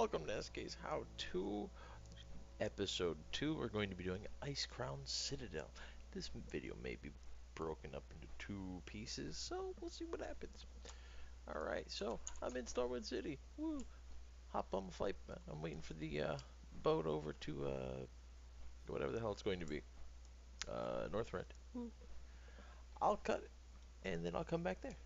welcome to SK's How To Episode 2. We're going to be doing Icecrown Citadel. This video may be broken up into two pieces, so we'll see what happens. Alright, so I'm in Starwood City. Woo! Hop on the flight. I'm waiting for the boat over to whatever the hell it's going to be. Northrend. Woo! I'll cut it, and then I'll come back there.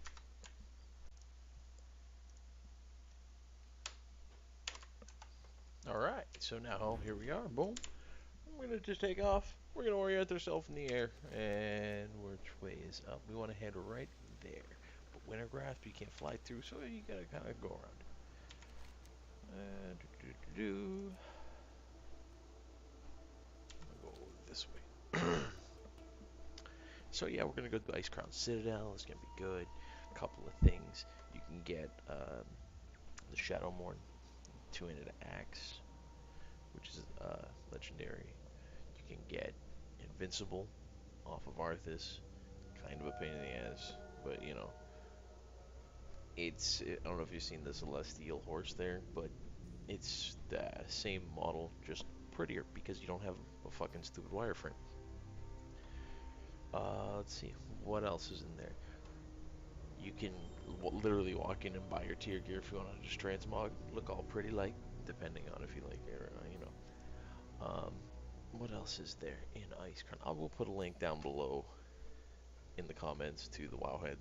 Alright, so now here we are. Boom. We're gonna just take off. We're gonna orient ourselves in the air. And which way is up? We want to head right there. But winter grasp you can't fly through, so you gotta kind of go around. Go this way. So yeah, we're gonna go to Icecrown Citadel. It's gonna be good. A couple of things. You can get the Shadowmourne two-handed axe, which is legendary. You can get Invincible off of Arthas. Kind of a pain in the ass, but you know, I don't know if you've seen the Celestial horse there, but it's the same model, just prettier because you don't have a fucking stupid wireframe. Let's see, what else is in there? You can literally walk in and buy your tier gear if you want to just transmog, look all pretty like, depending on if you like it or not, you know. What else is there in Icecrown? I will put a link down below in the comments to the Wowhead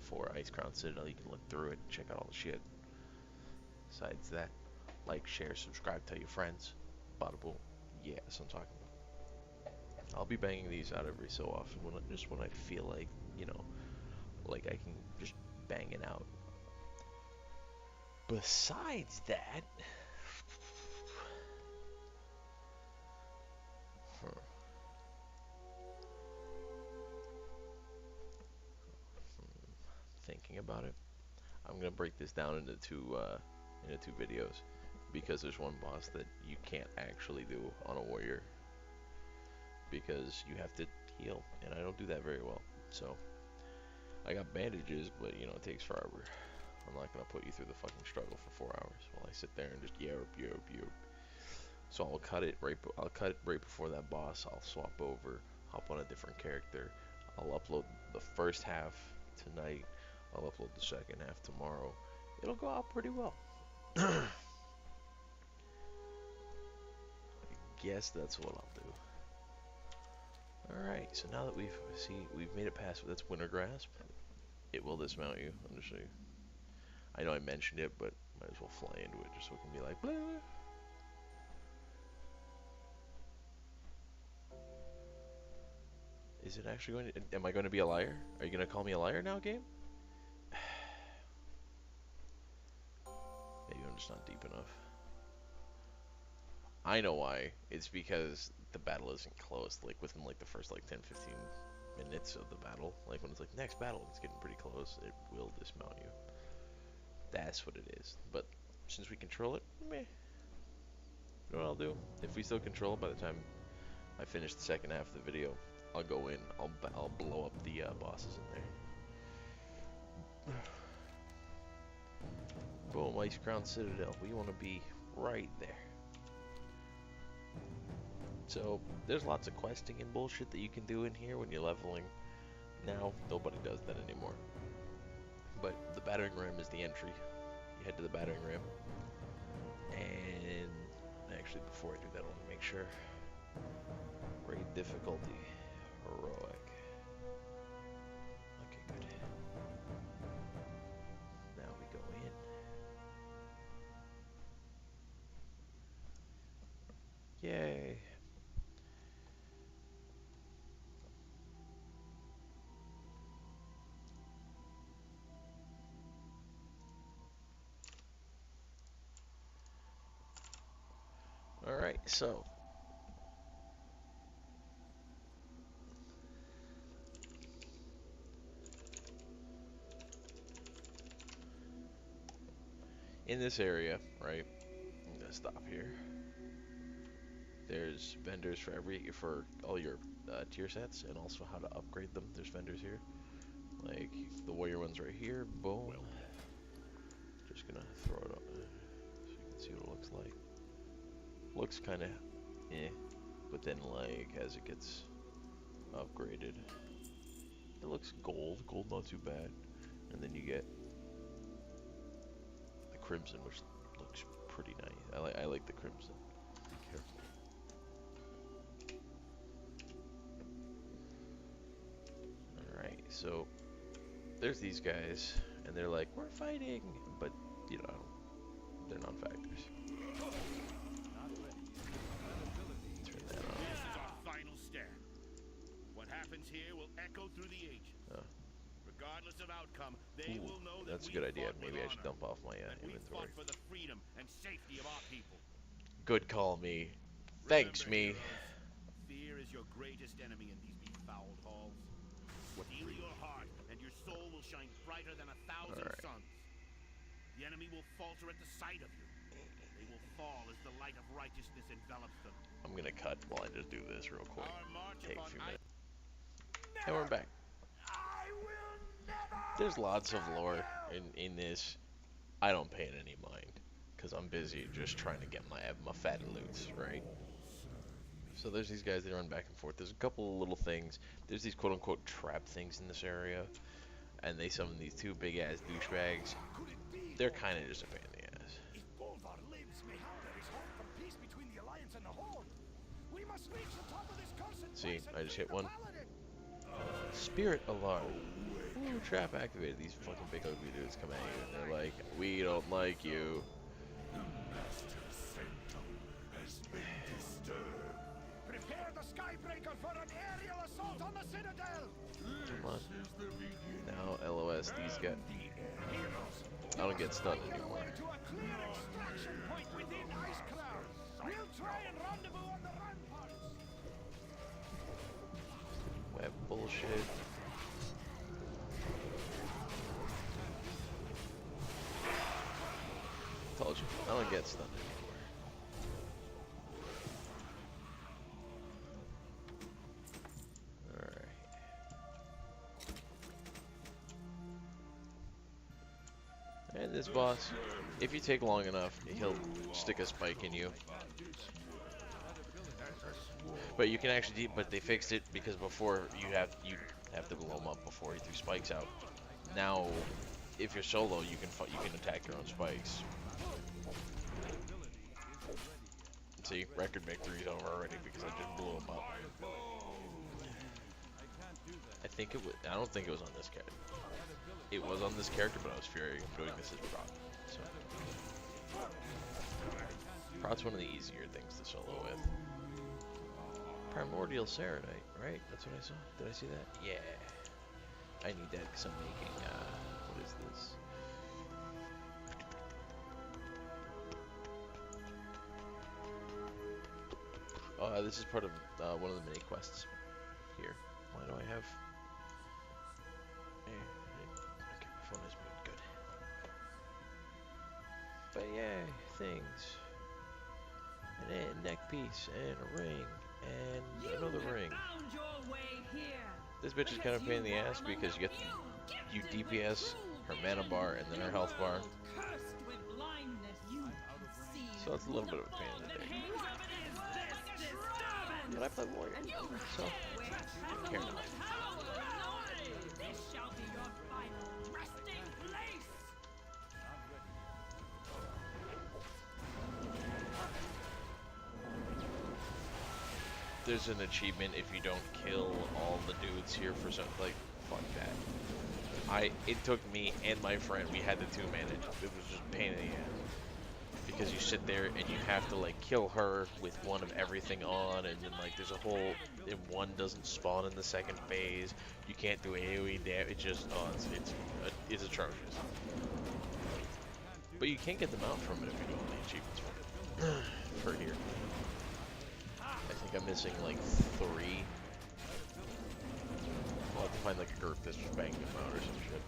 for Icecrown Citadel. You can look through it, check out all the shit. Besides that, like, share, subscribe, tell your friends. Bada boom. Yeah, that's what I'm talking about. I'll be banging these out every so often, just when I feel like, you know, like I can just bang it out. Besides that, thinking about it, I'm gonna break this down into two videos, because there's one boss that you can't actually do on a warrior because you have to heal, and I don't do that very well. So I got bandages, but you know, it takes forever. I'm not gonna put you through the fucking struggle for 4 hours while I sit there and just yerp. So I'll cut it right before that boss. I'll swap over, hop on a different character. I'll upload the first half tonight. I'll upload the second half tomorrow. It'll go out pretty well. I guess that's what I'll do. Alright, so now that we've made it past, that's Winter Grasp. It will dismount you. I'm just show you. I know I mentioned it, but might as well fly into it just so it can be like blah. Is it actually going to... Am I going to be a liar? Are you going to call me a liar now, game? Maybe I'm just not deep enough. I know why. It's because the battle isn't close. Like, within, like, the first, like, 10-15 minutes of the battle. Like, when it's, like, next battle, it's getting pretty close. It will dismount you. That's what it is. But since we control it, meh. You know what I'll do? If we still control it by the time I finish the second half of the video, I'll go in, I'll blow up the bosses in there. Boom, Icecrown Citadel. We want to be right there. So, there's lots of questing and bullshit that you can do in here when you're leveling. Now, nobody does that anymore. But the battering ram is the entry. You head to the battering ram. And actually, before I do that, I want to make sure. Raid difficulty. Heroic. Okay, good. Now we go in. Yay. Alright, so in this area, right? I'm gonna stop here. There's vendors for all your tier sets, and also how to upgrade them. There's vendors here, like the warrior one's right here. Boom. Just gonna throw it up so you can see Looks kind of eh, but then like as it gets upgraded, it looks gold. Gold not too bad, and then you get the crimson, which looks pretty nice. I like the crimson. Be careful. All right, so there's these guys, and they're like, we're fighting, but you know, they're non-factors. Turn that on. This is our final stand. What happens here will echo through the ages. Regardless of outcome, they will know that that's a good idea. fought with Maybe I should honor, dump off my that we inventory. fought for the freedom and safety of our people. Good call, me. Thanks, Remember, me. heroes, fear is your greatest enemy in these befouled halls. Steel your heart, and your soul will shine brighter than 1,000 suns. The enemy will falter at the sight of you. They will fall as the light of righteousness envelops them. I'm gonna cut while I just do this real quick. Our march Take a upon few minutes. And we're back. There's lots of lore in this. I don't pay it any mind, because I'm busy just trying to get my fat loots, right? So there's these guys that run back and forth. There's a couple of little things. There's these quote-unquote trap things in this area, and they summon these two big-ass douchebags. They're kind of just a pain in the ass. If Bolvar lives, mayhap there is hope for peace between the Alliance and the Horde. We must reach the top of this cursed See, place and I just free hit the one. paladin. Spirit alarm. Ooh, trap activated. These fucking big ugly dudes come at you, and they're like, we don't like you. Prepare the Skybreaker for an aerial assault on the Citadel. Come on. Now, LOS, these guys. I don't get stunned anymore. To a clear extraction point within Icecrown. We'll try and rendezvous on the ramparts. Web bullshit. Told you, I don't get stunned anymore. And this boss, if you take long enough, he'll stick a spike in you. But you can actually, but they fixed it because before you have to blow him up before he threw spikes out. Now, if you're solo, you can attack your own spikes. See, record victory's over already because I just blew him up. I don't think it was on this character. It was on this character, but I was fearing doing this as Prot. So, Prot's one of the easier things to solo with. Primordial Serenite, right? That's what I saw. Did I see that? Yeah. I need that because I'm making, what is this? This is part of one of the mini quests here. Why do I have... Okay, my phone is muted. Good. But yeah, things. And a neck piece, and a ring, and another ring. This bitch is kind of a pain in the ass because you DPS her mana bar and then her health bar. So it's a little bit of a pain in the dick. But I play warrior, so I care not. There's an achievement if you don't kill all the dudes here for something like, fuck that. It took me and my friend, we had the two manage. It was just a pain in the ass. Because you sit there and you have to like kill her with one of everything on, and then like there's a whole, if one doesn't spawn in the second phase, you can't do AoE damage. It just, it's atrocious. But you can't get them out from it if you do all the achievements for it. For here. I think I'm missing like 3. I'll have to find like a group that's just banging them out or some shit.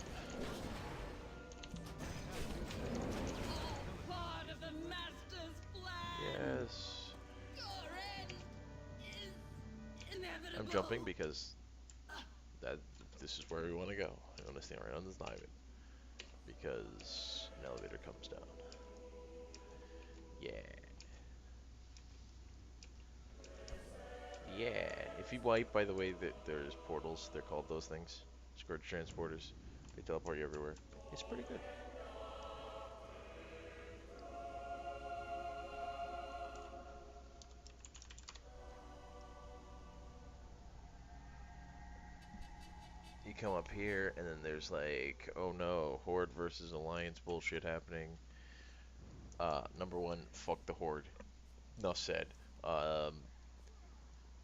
Part of the Master's plan. Yes. Your end is inevitable. I'm jumping because this is where we want to go. I want to stand right on this diamond because an elevator comes down. Yeah. If you wipe, by the way, there's portals. They're called those things. Scourge transporters. They teleport you everywhere. It's pretty good. You come up here, and then there's like, oh no, Horde versus Alliance bullshit happening. Number one, fuck the Horde. Enough said. Um,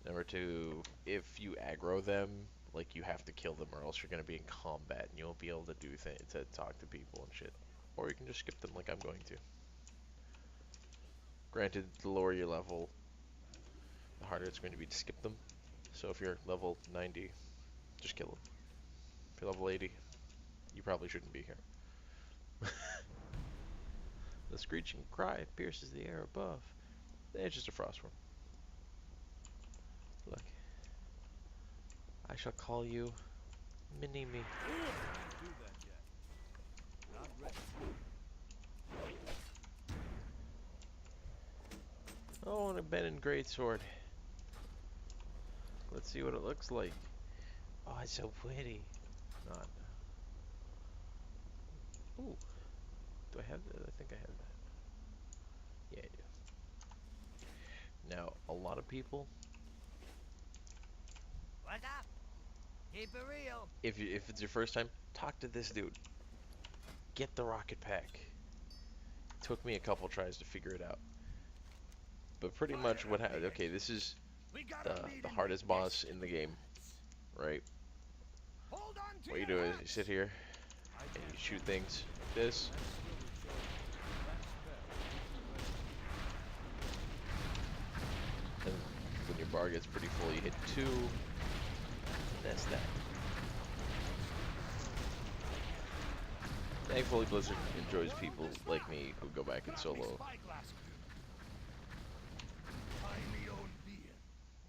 Number two, if you aggro them, like you have to kill them or else you're gonna be in combat and you won't be able to do things to talk to people and shit. Or you can just skip them like I'm going to. Granted, the lower your level, the harder it's going to be to skip them. So if you're level 90, just kill them. If you're level 80, you probably shouldn't be here. The screeching cry pierces the air above. It's just a frostworm. Look. I shall call you Mini-Me. Oh, and a Ben and Greatsword. Let's see what it looks like. Oh, it's so pretty. Not. Ooh. Do I have that? I think I have that. Yeah, I do. Now, a lot of people, What's up? Keep it real. if it's your first time, talk to this dude. Get the rocket pack. Took me a couple tries to figure it out. But pretty much what happened, okay, this is the hardest boss in the game, right? Hold on to What you your do is you hats. sit here and you shoot things like this. And when your bar gets pretty full, you hit 2. That's that. Thankfully, Blizzard enjoys people like me who go back in solo.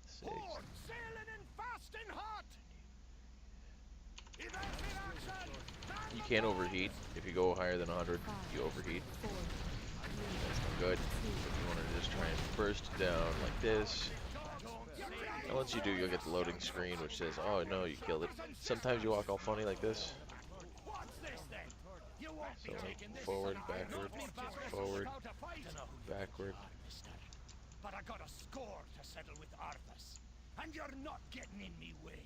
Six. You can't overheat. If you go higher than 100, you overheat. That's not good. If you want to just try and burst down like this. And once you do, you'll get the loading screen which says, oh no, you killed it. Sometimes you walk all funny like this. So like forward, backward, forward, backward. But I got a score to settle with Arthas, and you're not getting in me way.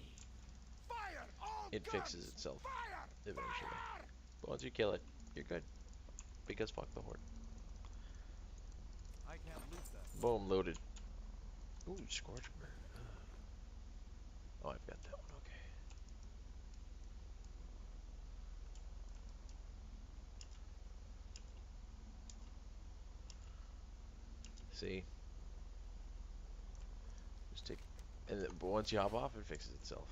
Fire all It guns! fixes itself Fire! eventually. Fire! But once you kill it, you're good. Because fuck the Horde. I can't lose that. Boom, loaded. Ooh, Scorch Bird. Oh, I've got that one, okay. See? Just take, and then, but once you hop off, it fixes itself.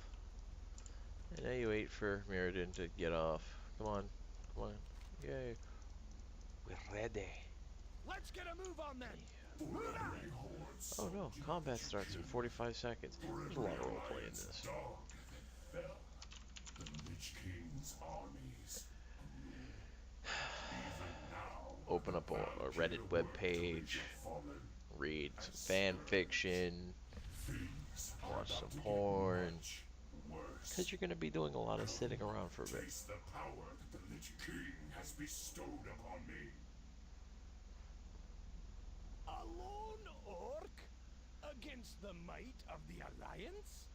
And now you wait for Mirrodin to get off. Come on, come on. Yay. We're ready. Let's get a move on then. Move out! Oh no, combat starts in 45 seconds. There's a lot of roleplay in this. Open up a Reddit webpage, read some fan fiction, watch some porn, because you're going to be doing a lot of sitting around for a bit. The power that the Lich King has bestowed upon me. A lone orc against the might of the Alliance?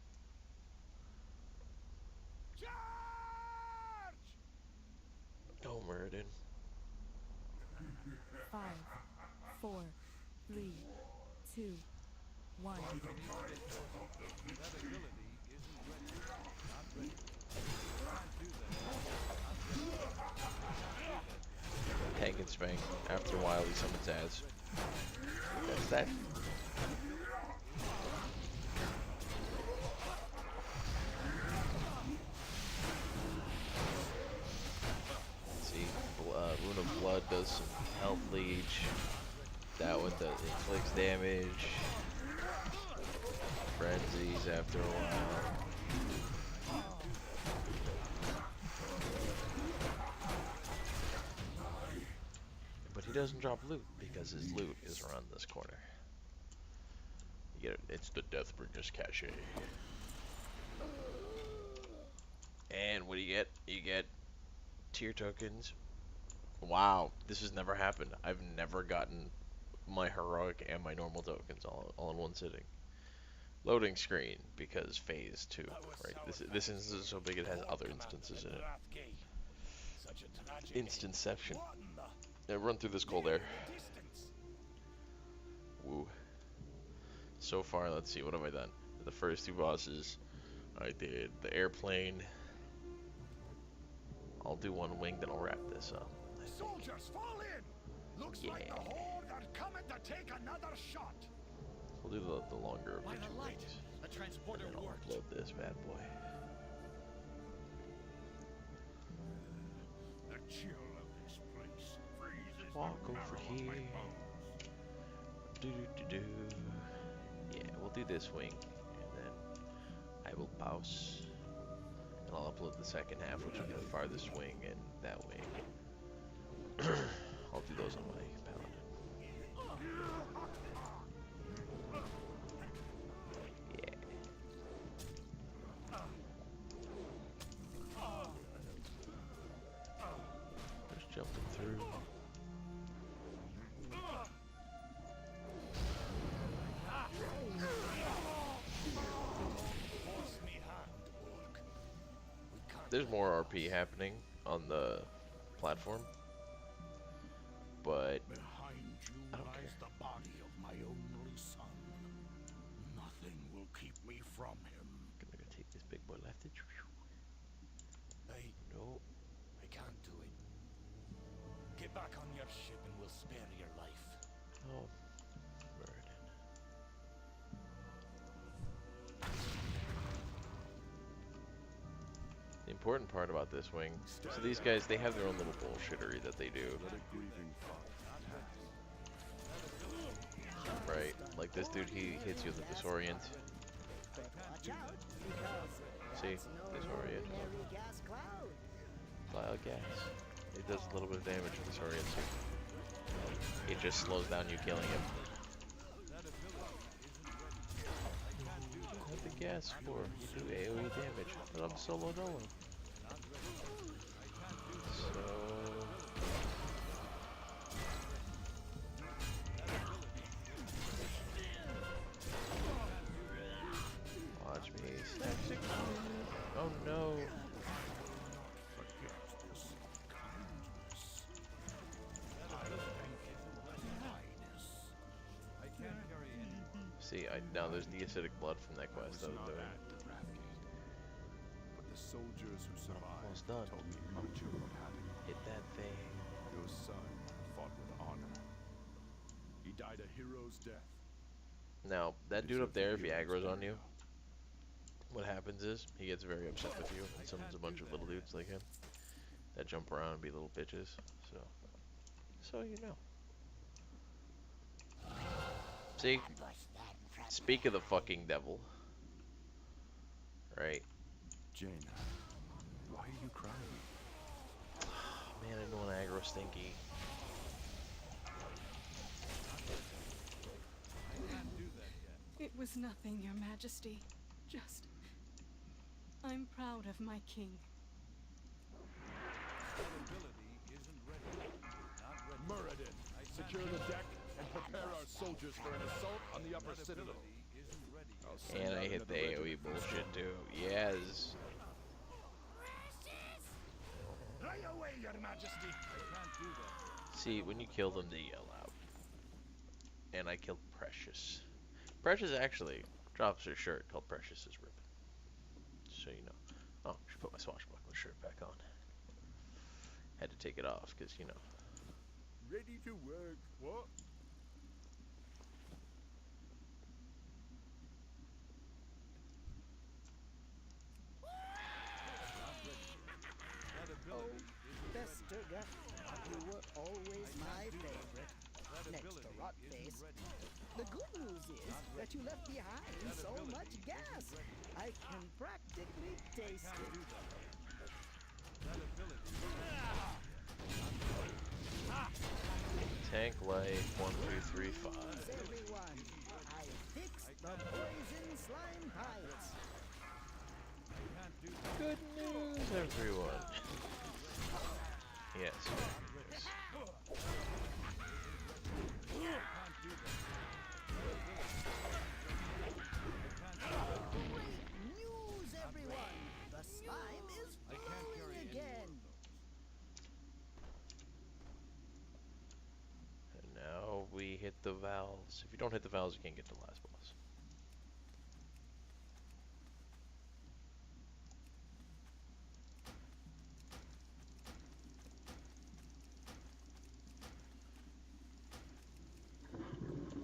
Charge! Oh, Mirrodin. 5, 4, 3, 2, 1. Tank and spank. After a while, he summons ads. That's that. See, Rune of Blood does some health leech. That one inflicts damage. Frenzies after a while. But he doesn't drop loot because his loot is around this corner. You get it. It's the Deathbringer's Cache. And what do you get? You get tier tokens. Wow, this has never happened. I've never gotten my heroic and my normal tokens all in one sitting. Loading screen, because phase 2, right? This instance is so big it has other instances in it. Instanceception. Yeah, run through this cold air. Woo. So far, let's see, what have I done? The first 2 bosses, I did the airplane. I'll do 1 wing, then I'll wrap this up. Soldiers, fall in! Looks like the horde are coming to take another shot. We'll do the longer of the 2 wings. The transporter And then I'll worked. upload this bad boy. The chill of this place freezes Walk the over marrow of here. my bones. Do. Yeah, we'll do this wing, and then I will pause, and I'll upload the second half, which will be the farthest wing and that wing. I'll do those on my paladin. Yeah. Just jumping through. There's more RP happening on the platform, but Behind you I don't lies care. the body of my only son. Nothing will keep me from him. I'm gonna take this big boy left. Hey, No. I can't do it. Get back on your ship and we'll spare your life. Oh, burden. The important part about this wing, so these guys, they have their own little bullshittery that they do. Right? Like this dude, he hits you with a disorient. See? Disorient. Cloud gas. It does a little bit of damage with disorient too. It just slows down you killing him. What the gas for? You do AoE damage, but I'm solo Nolan. So... watch me snatch. Oh no. See, now there's the acidic blood from that quest. That was doing. But the soldiers who survived Almost done. told me much of what happened. Hit that thing. Your son fought with honor. He died a hero's death. Now, that dude up there, if he aggroes on you, what happens is, he gets very upset with you, and summons a bunch of little dudes like him that jump around and be little bitches, so you know. See? Speak of the fucking devil. Right? Jaina, why are you crying? Man, I don't want to aggro Stinky. It was nothing, Your Majesty. Just... I'm proud of my king. Muradin, secure the deck and prepare our soldiers for an assault on the upper citadel. And I hit the AoE bullshit too. Yes. Right away, Your Majesty. See, when you kill them, they yell out. And I killed Precious. Precious actually drops her shirt called Precious's Ribbon. So you know. Oh, I should put my swashbuckler shirt back on. Had to take it off, because, you know. Ready to work. What? Oh, Vesterga, you were always my favorite. Next to Rotface. The good news is that you left behind so much gas. I can practically taste it. Tank life 1335. Everyone, I fixed The poison slime bites. Good news, everyone. Yes. Yes. Great news, everyone! The slime is falling again. And now we hit the valves. If you don't hit the valves, you can't get to the last boss.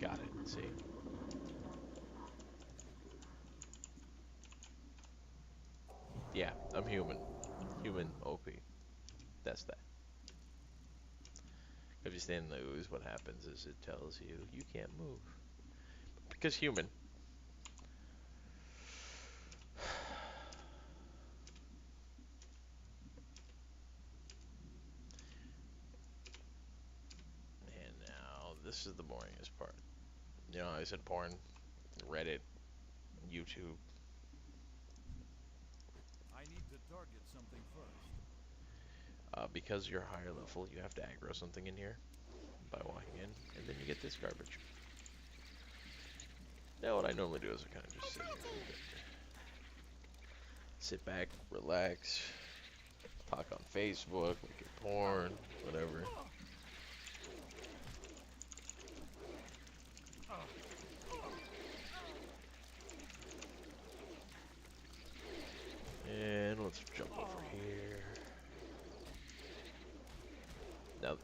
Got it, see? Yeah, I'm human. Human OP. That's that. If you stand in the ooze, what happens is it tells you you can't move. Because human. And now, this is the boringest part. You know, I said porn, Reddit, YouTube. I need to target something first. Because you're higher level, you have to aggro something in here by walking in, and then you get this garbage. Now, what I normally do is I kind of just sit here a little bit. Sit back, relax, talk on Facebook, look at porn, whatever. And let's jump over here. Now,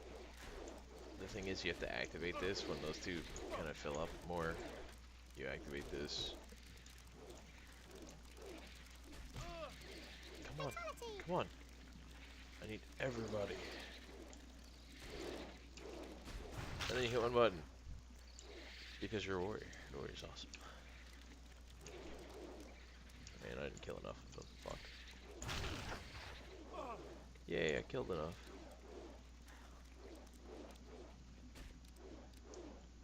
the thing is, you have to activate this when those two kind of fill up more. You activate this. Come on, come on. I need everybody. And then you hit one button. Because you're a warrior. The warrior's awesome. Man, I didn't kill enough of them. Fuck. Yay, I killed enough.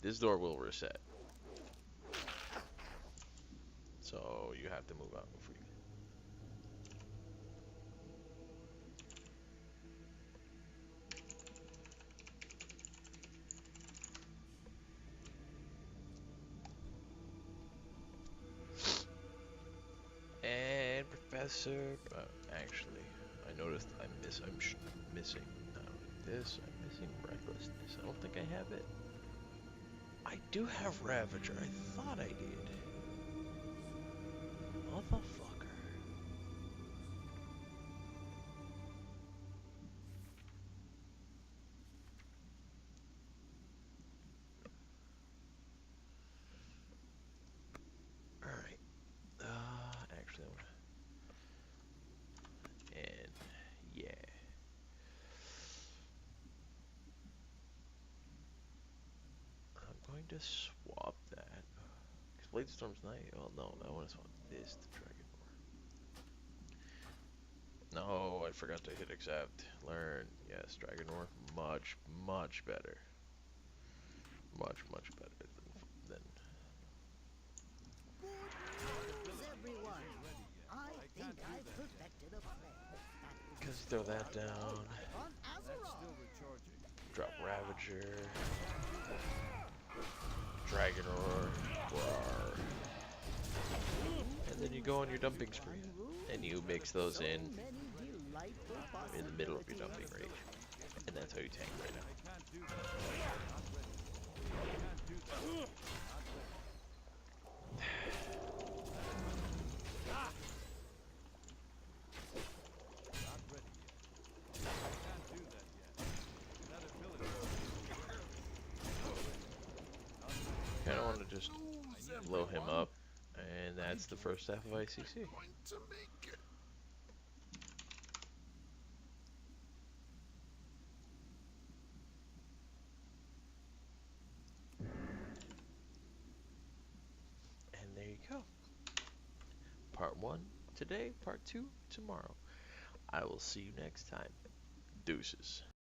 This door will reset. So you have to move out before you can. And Professor, actually, I noticed I'm missing not only this, I'm missing recklessness. I don't think I have it. I do have Ravager. I thought I did. Motherfucker. Alright. Actually, and yeah. I'm going to swap that. Because Bladestorm's nice. Well, no, I want to swap this to Dragon Roar. No, I forgot to hit accept. Learn. Yes, Dragon Roar. Much, much better. Much, much better than Good news, everyone! I think I perfected a plan that will Because throw that down. on Azeroth. Drop Ravager. Dragon Roar. Roar. And then you go on your dumping spree. And you mix those in the middle of your dumping range. And that's how you tank right now. Kinda want to just blow him up, and that's the first half of ICC. And there you go. Part 1 today, part 2 tomorrow. I will see you next time. Deuces.